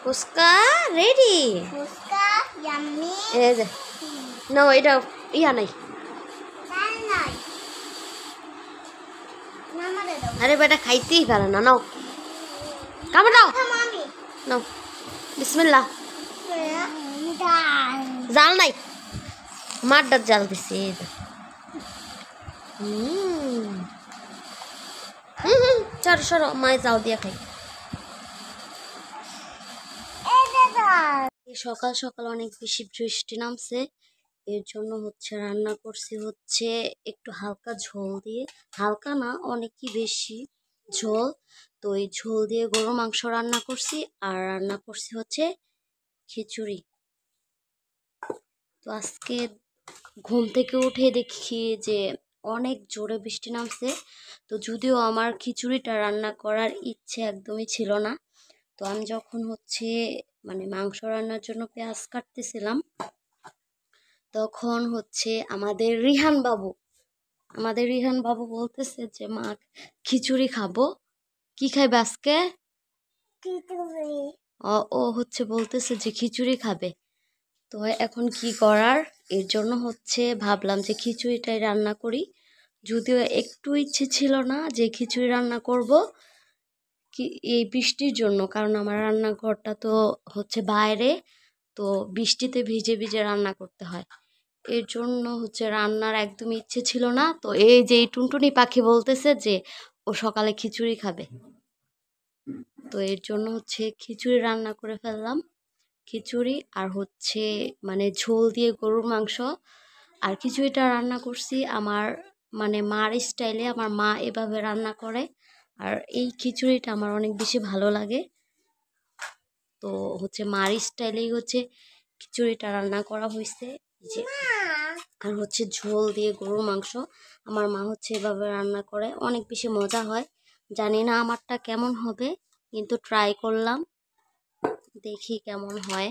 Fuchka ready. না এটা ইয়া নাই। আরে বেটা খাইতেই পারে না। নাও খাবার দাও। নাও বিসমিল্লাহ। জাল নাই, মারটার জাল দিছি। চলো সরো, মায় জাল দিয়া খাই। সকাল সকাল অনেক বেশি বৃষ্টি নামছে, এর জন্য রান্না করছি একটু হালকা ঝোল দিয়ে। হালকা না, অনেকই বেশি ঝোল। তো এই ঝোল দিয়ে গরু মাংস রান্না করছি, আর রান্না করছি খিচুড়ি। তো আজকে ঘুম থেকে উঠে দেখি যে অনেক জোরে বৃষ্টি নামছে। তো যদিও আমার খিচুড়িটা রান্না করার ইচ্ছে একদমই ছিল না, তো আমি যখন মানে মাংস রান্নার জন্য পেঁয়াজ কাটতেছিলাম, তখন আমাদের রিহান বাবু বলতেছে যে মা খিচুড়ি খাবো। কি খাইবে আজকে? ও বলতেছে যে খিচুড়ি খাবে। তো এখন কি করার, এর জন্য ভাবলাম যে খিচুড়িটাই রান্না করি। যদিও একটু ইচ্ছে ছিল না যে খিচুড়ি রান্না করব কি এই বৃষ্টির জন্য, কারণ আমার রান্নাঘরটা তো বাইরে, তো বৃষ্টিতে ভিজে ভিজে রান্না করতে হয়। এর জন্য রান্নার একদম ইচ্ছে ছিল না। তো এই যে এই টুনটুনি পাখি বলতেছে যে ও সকালে খিচুড়ি খাবে, তো এর জন্য খিচুড়ি রান্না করে ফেললাম। খিচুড়ি আর মানে ঝোল দিয়ে গরুর মাংস। আর খিচুড়িটা রান্না করছি আমার মানে মার স্টাইলে, আমার মা এভাবে রান্না করে। আর এই খিচুড়িটা আমার অনেক বেশি ভালো লাগে। তো মার স্টাইলেই খিচুড়িটা রান্না করা হয়েছে। যে আর ঝোল দিয়ে গরুর মাংস আমার মা এভাবে রান্না করে, অনেক বেশি মজা হয়। জানি না আমারটা কেমন হবে, কিন্তু ট্রাই করলাম, দেখি কেমন হয়।